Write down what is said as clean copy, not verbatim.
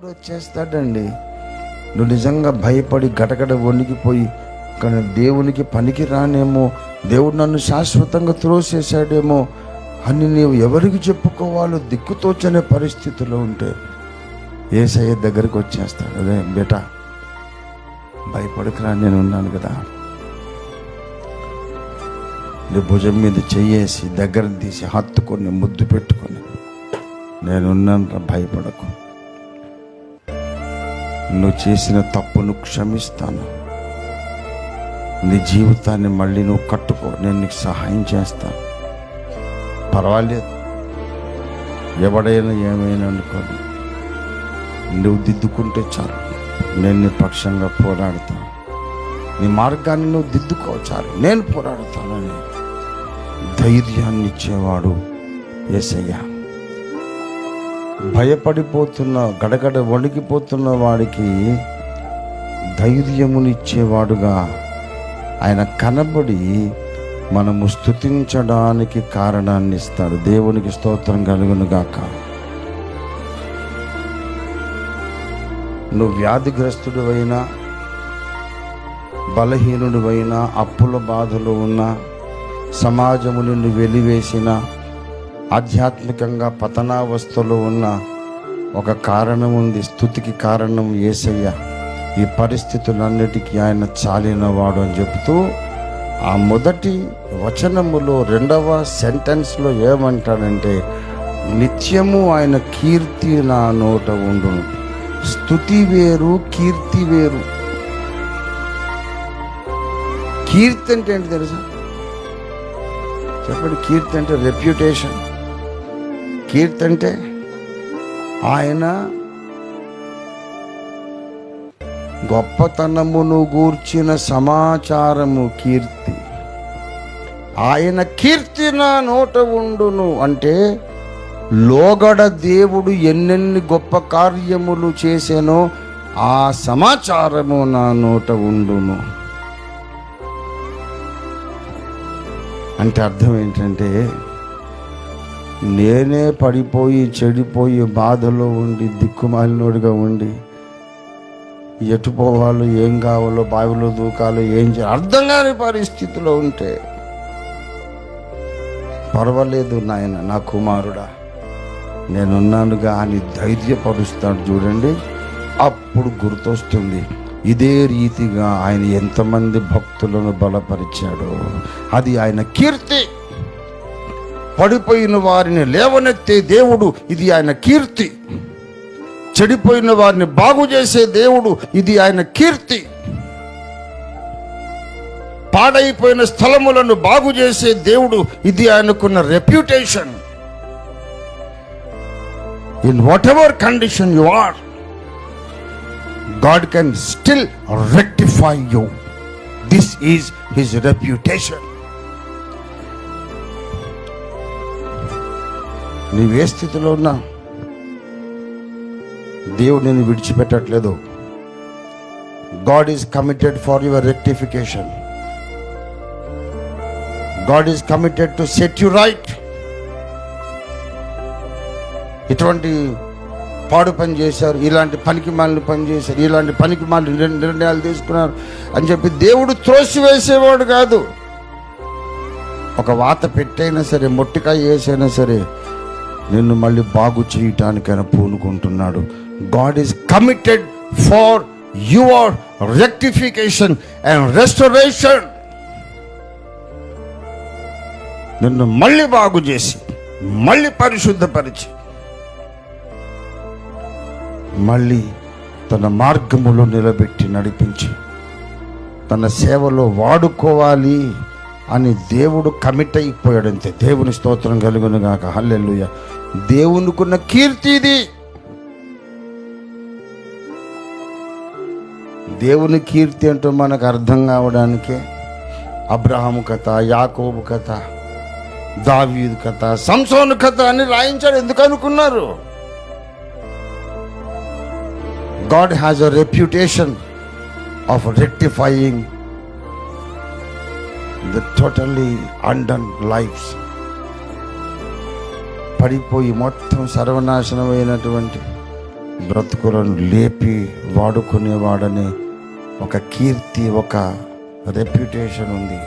ఇప్పుడు వచ్చేస్తాడండి. నువ్వు నిజంగా భయపడి గటగడ వణికిపోయి, కానీ దేవునికి పనికి రానేమో, దేవుడు నన్ను శాశ్వతంగా త్రోసేశాడేమో అని నీవు ఎవరికి చెప్పుకోవాలో దిక్కుతోచనే పరిస్థితిలో ఉంటే యేసయ్య దగ్గరికి వచ్చేస్తాడు. అదే బేటా, భయపడకురా, నేను ఉన్నాను కదా. నీ భుజం మీద చెయ్యేసి దగ్గర తీసి హత్తుకొని ముద్దు పెట్టుకొని, నేనున్నాను, భయపడకు, నువ్వు చేసిన తప్పును క్షమిస్తాను, నీ జీవితాన్ని మళ్ళీ నువ్వు కట్టుకో, నేను నీకు సహాయం చేస్తాను, పర్వాలేదు, ఎవడైనా ఏమైనా అనుకోని నువ్వు దిద్దుకుంటే చాలు, నేను నీ పక్షంగా పోరాడతాను, నీ మార్గాన్ని నువ్వు దిద్దుకో చాలు, నేను పోరాడతానని ధైర్యాన్ని ఇచ్చేవాడు యేసయ్య. భయపడిపోతున్న, గడగడ వణికిపోతున్న వాడికి ధైర్యమునిచ్చేవాడుగా ఆయన కనబడి మనము స్తుతించడానికి కారణాన్ని ఇస్తాడు. దేవునికి స్తోత్రం కలుగును గాక. నువ్వు వ్యాధిగ్రస్తుడు అయినా, బలహీనుడు అయినా, అప్పుల బాధలు ఉన్నా, సమాజము నిన్ను వెలివేసిన, ఆధ్యాత్మికంగా పతనావస్థలో ఉన్న ఒక కారణం ఉంది. స్తుతికి కారణం యేసయ్య. ఈ పరిస్థితులన్నిటికీ ఆయన చాలినవాడు అని చెబుతూ ఆ మొదటి వచనములో 2వ సెంటెన్స్లో ఏమంటాడంటే, నిత్యము ఆయన కీర్తి నా నోట ఉండును. స్తుతి వేరు, కీర్తి వేరు. కీర్తి అంటే ఏంటి తెలుసా? చెప్పండి. కీర్తి అంటే రెప్యుటేషన్. కీర్తి అంటే ఆయన గొప్పతనమును గూర్చిన సమాచారము కీర్తి. ఆయన కీర్తి నా నోట ఉండును అంటే లోగడ దేవుడు ఎన్నెన్ని గొప్ప కార్యములు చేశానో ఆ సమాచారము నా నోట ఉండును. అంటే అర్థం ఏంటంటే, నేనే పడిపోయి చెడిపోయి బాధలో ఉండి దిక్కుమాలినోడిగా ఉండి ఎటు పోవాలో, ఏం కావాలో, బావిలో దూకాలో, ఏం చేయాలో అర్థం కాని పరిస్థితిలో ఉంటే, పర్వాలేదు నాయన, నా కుమారుడా, నేనున్నానుగా అని ధైర్యపరుస్తాడు. చూడండి, అప్పుడు గుర్తొస్తుంది, ఇదే రీతిగా ఆయన ఎంతమంది భక్తులను బలపరిచాడు. అది ఆయన కీర్తి. పడిపోయిన వారిని లేవనెత్తే దేవుడు, ఇది ఆయన కీర్తి. చెడిపోయిన వారిని బాగు చేసే దేవుడు, ఇది ఆయన కీర్తి. పాడైపోయిన స్థలములను బాగు చేసే దేవుడు, ఇది ఆయనకున్న reputation. In whatever condition you are, God can still rectify you. This is his reputation. నీవే స్థితిలో ఉన్నా దేవుడు నిన్ను విడిచిపెట్టట్లేదు. God is committed for your rectification. God is committed to set you right. ఇటువంటి పాడు పని చేశారు, ఇలాంటి పనికి మాలిన పని చేశారు, ఇలాంటి పనికి మాలిన నిర్ణయాలు తీసుకున్నారు అని చెప్పి దేవుడు త్రోసివేసేవాడు కాదు. ఒక వాత పెట్టైనా సరే, మొట్టికాయ వేసైనా సరే నిన్ను మళ్ళీ బాగు చేయటానికైనా పూనుకుంటున్నాడు. God is committed for your rectification and restoration. నిన్ను మళ్ళీ బాగు చేసి, మళ్ళీ పరిశుద్ధపరిచి, మళ్ళీ తన మార్గములో నిలబెట్టి నడిపించి తన సేవలో వాడుకోవాలి అని దేవుడు కమిట్ అయిపోయాడంతే. దేవుని స్తోత్రం కలుగును గాక. హల్లెలూయా. దేవునికున్న కీర్తి ఇది. దేవుని కీర్తి అంటూ మనకు అర్థం కావడానికే అబ్రహాము కథ, యాకోబు కథ, దావీదు కథ, సంసోను కథ అని రాయించాడు. ఎందుకు అనుకున్నారు? God has a reputation of rectifying the totally undone lives. పడిపోయి మొత్తం సర్వనాశనమైనటువంటి బ్రతుకులను లేపి వాడుకునేవాడని ఒక కీర్తి, ఒక రెప్యుటేషన్ ఉంది.